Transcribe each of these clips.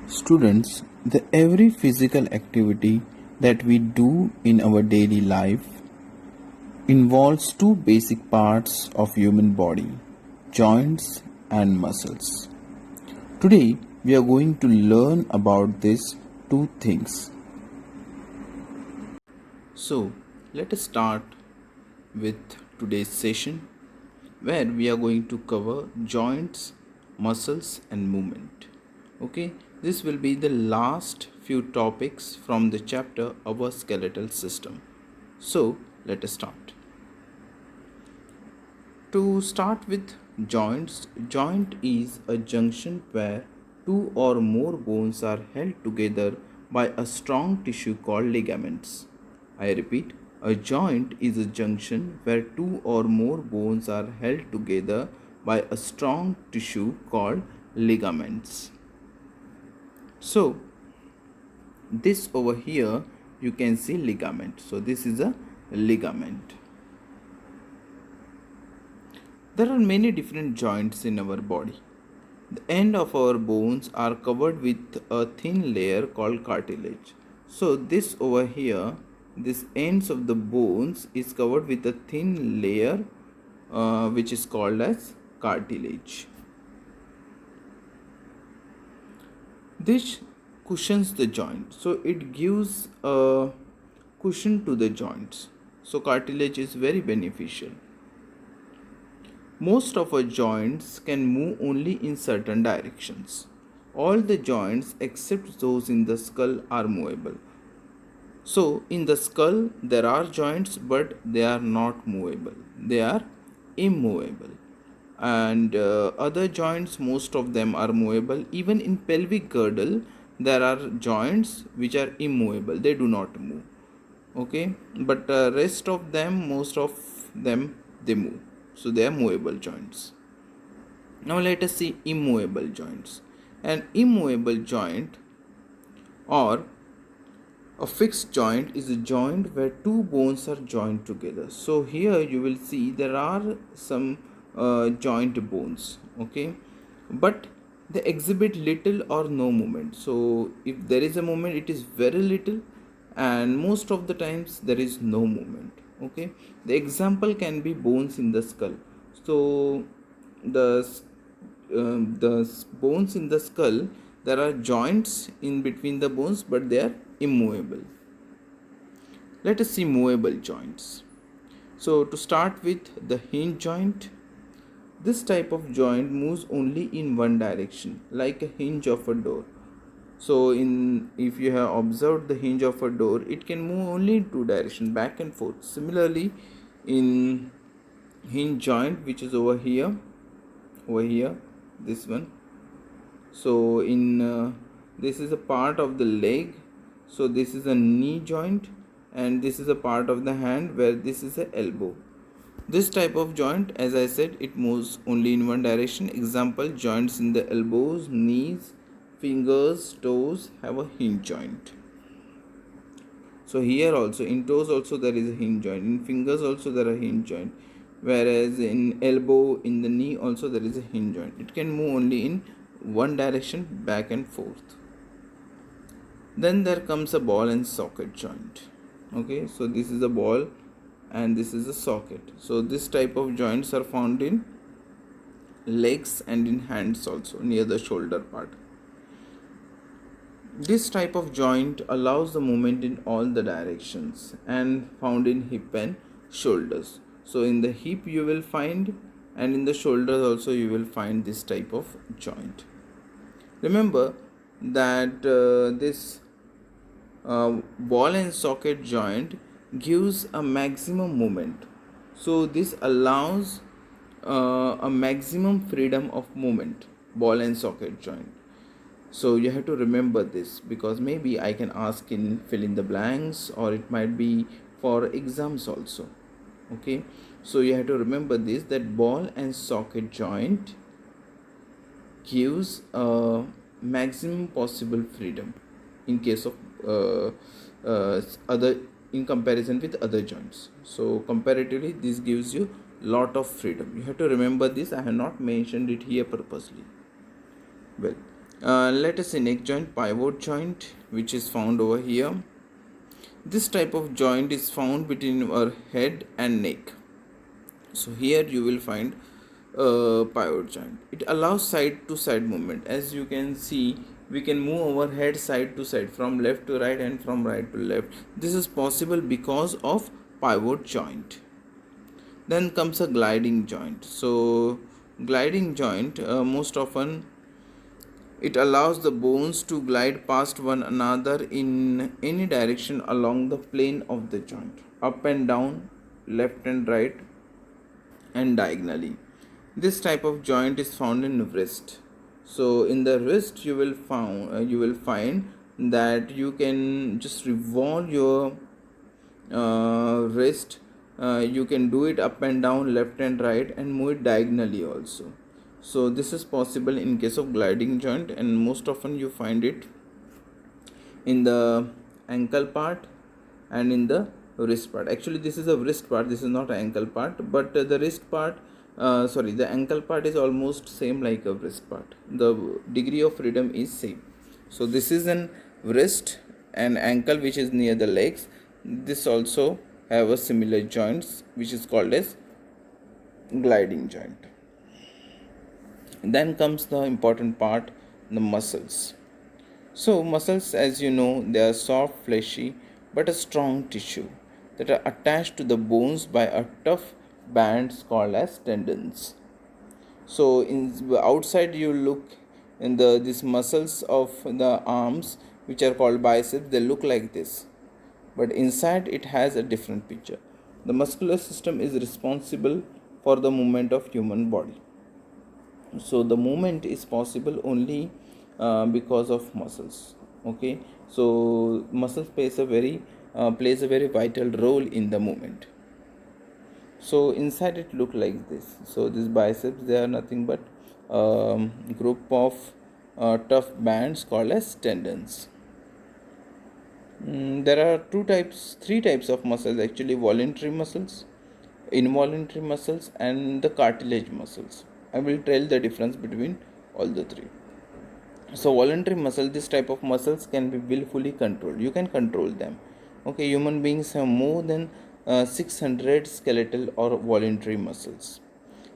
Students, the every physical activity that we do in our daily life involves two basic parts of human body, joints and muscles. Today we are going to learn about these two things. So, let us start with today's session where we are going to cover joints, muscles and movement. Okay, this will be the last few topics from the chapter our skeletal system. So, let us start. To start with joints, joint is a junction where two or more bones are held together by a strong tissue called ligaments. I repeat, a joint is a junction where two or more bones are held together by a strong tissue called ligaments. So, this over here you can see ligament. So, this is a ligament. There are many different joints in our body. The end of our bones are covered with a thin layer called cartilage. So this over here, this ends of the bones is covered with a thin layer which is called as cartilage. This cushions the joint. So it gives a cushion to the joints. So cartilage is very beneficial. Most of our joints can move only in certain directions. All the joints except those in the skull are movable. So, in the skull, there are joints, but they are not movable. They are immovable. And other joints, most of them are movable. Even in pelvic girdle, there are joints which are immovable. They do not move. Okay, but rest of them, most of them, they move. So they are movable joints. Now let us see immovable joints. An immovable joint or a fixed joint is a joint where two bones are joined together. So here you will see there are some joint bones, okay, but they exhibit little or no movement. So if there is a movement, it is very little, and most of the times there is no movement. Okay, the example can be bones in the skull. So the bones in the skull, there are joints in between the bones, but they are immovable. Let us see movable joints. So to start with, the hinge joint. This type of joint moves only in one direction, like a hinge of a door. So if you have observed the hinge of a door, it can move only in two directions, back and forth. Similarly, in hinge joint, which is over here, this one. So this is a part of the leg. So this is a knee joint, and this is a part of the hand where this is a elbow. This type of joint, as I said, it moves only in one direction. Example, joints in the elbows, knees, fingers, toes have a hinge joint. So here also, in toes also there is a hinge joint. In fingers also there are hinge joint. Whereas in elbow, in the knee also there is a hinge joint. It can move only in one direction, back and forth. Then there comes a ball and socket joint. Okay, so this is a ball and this is a socket. So this type of joints are found in legs and in hands also, near the shoulder part. This type of joint allows the movement in all the directions and found in hip and shoulders. So in the hip you will find, and in the shoulders also you will find this type of joint. Remember that this ball and socket joint gives a maximum movement. So this allows a maximum freedom of movement, ball and socket joint. So you have to remember this, because maybe I can ask in fill in the blanks, or it might be for exams also. Okay, so you have to remember this, that ball and socket joint gives a maximum possible freedom in case of other, in comparison with other joints. So comparatively this gives you lot of freedom. You have to remember this. I have not mentioned it here purposely. Well, Let us see neck joint, pivot joint, which is found over here. This type of joint is found between our head and neck. So here you will find pivot joint. It allows side to side movement. As you can see, we can move our head side to side, from left to right and from right to left. This is possible because of pivot joint. Then comes a gliding joint. So gliding joint, most often it allows the bones to glide past one another in any direction along the plane of the joint, up and down, left and right, and diagonally. This type of joint is found in wrist. So in the wrist you will find that you can just revolve your wrist. You can do it up and down, left and right, and move it diagonally also. So this is possible in case of gliding joint, and most often you find it in the ankle part and in the wrist part. Actually this is a wrist part, this is not an ankle part, but the wrist part, the ankle part is almost same like a wrist part. The degree of freedom is same. So this is an wrist and ankle which is near the legs. This also have a similar joints which is called as gliding joint. Then comes the important part, the muscles. So muscles, as you know, they are soft, fleshy, but a strong tissue that are attached to the bones by a tough bands called as tendons. So in outside you look in these muscles of the arms, which are called biceps, they look like this, but inside it has a different picture. The muscular system is responsible for the movement of human body. So the movement is possible only because of muscles. Okay, so muscles plays a very vital role in the movement. So inside it look like this. So these biceps, they are nothing but group of tough bands called as tendons. There are three types of muscles actually: voluntary muscles, involuntary muscles, and the cartilage muscles. I will tell the difference between all the three. So voluntary muscle, this type of muscles can be willfully controlled. You can control them. Okay, human beings have more than 600 skeletal or voluntary muscles.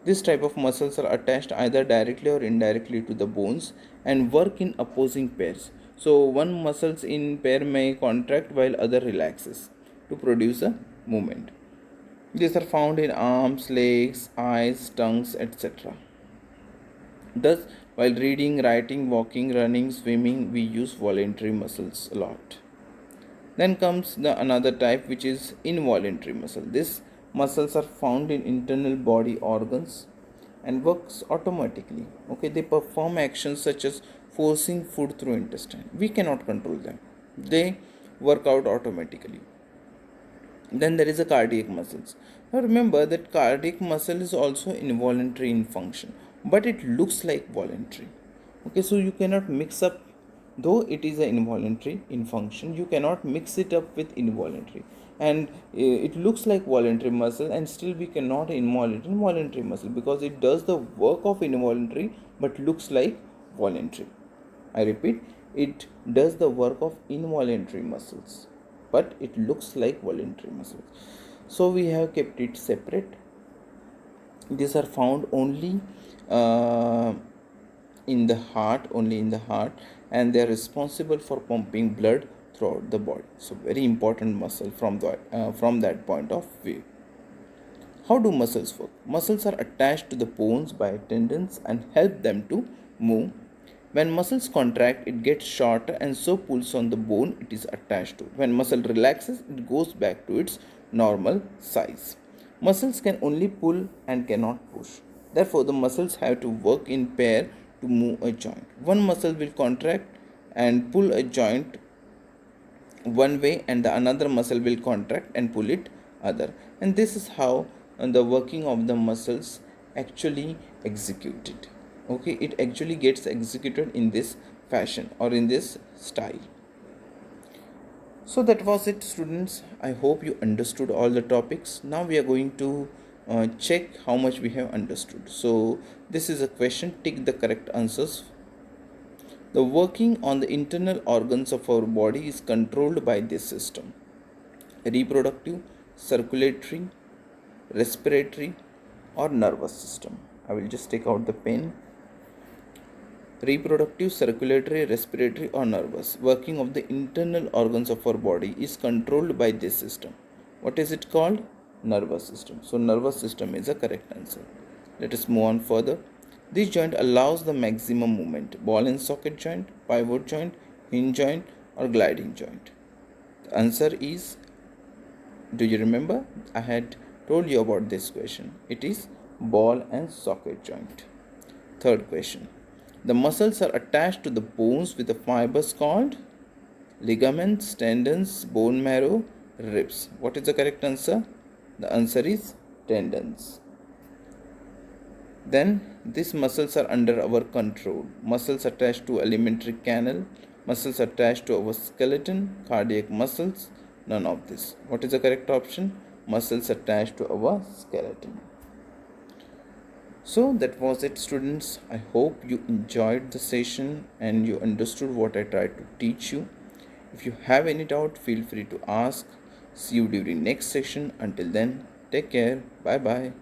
This type of muscles are attached either directly or indirectly to the bones and work in opposing pairs. So one muscles in pair may contract while other relaxes to produce a movement. These are found in arms, legs, eyes, tongues, etc. Thus, while reading, writing, walking, running, swimming, we use voluntary muscles a lot. Then comes the another type, which is involuntary muscle. These muscles are found in internal body organs and works automatically. Okay, they perform actions such as forcing food through intestine. We cannot control them. They work out automatically. Then there is a cardiac muscles. Now remember that cardiac muscle is also involuntary in function, but it looks like voluntary. Okay, so you cannot mix up, though it is a involuntary in function, you cannot mix it up with involuntary. And it looks like voluntary muscle, and still we cannot involuntary muscle, because it does the work of involuntary but looks like voluntary. I repeat, it does the work of involuntary muscles, but it looks like voluntary muscles. So we have kept it separate. These are found only in the heart, and they are responsible for pumping blood throughout the body. So very important muscle from that point of view. How do muscles work? Muscles are attached to the bones by tendons and help them to move. When muscles contract, it gets shorter and so pulls on the bone it is attached to. When muscle relaxes, it goes back to its normal size. Muscles can only pull and cannot push. Therefore, the muscles have to work in pair to move a joint. One muscle will contract and pull a joint one way, and the another muscle will contract and pull it other. And this is how the working of the muscles actually executed. Okay, it actually gets executed in this fashion or in this style. So that was it, students. I hope you understood all the topics. Now we are going to check how much we have understood. So this is a question, tick the correct answers. The working on the internal organs of our body is controlled by this system: reproductive, circulatory, respiratory, or nervous system. I will just take out the pen. Reproductive, circulatory, respiratory, or nervous. Working of the internal organs of our body is controlled by this system. What is it called? Nervous system. So nervous system is a correct answer. Let us move on further. This joint allows the maximum movement: ball and socket joint, pivot joint, hinge joint, or gliding joint. The answer is, do you remember? I had told you about this question. It is ball and socket joint. Third question. The muscles are attached to the bones with the fibers called ligaments, tendons, bone marrow, ribs. What is the correct answer? The answer is tendons. Then these muscles are under our control. Muscles attached to alimentary canal, muscles attached to our skeleton, cardiac muscles, none of this. What is the correct option? Muscles attached to our skeleton. So that was it, students. I hope you enjoyed the session and you understood what I tried to teach you. If you have any doubt, feel free to ask. See you during next session. Until then, take care. Bye bye.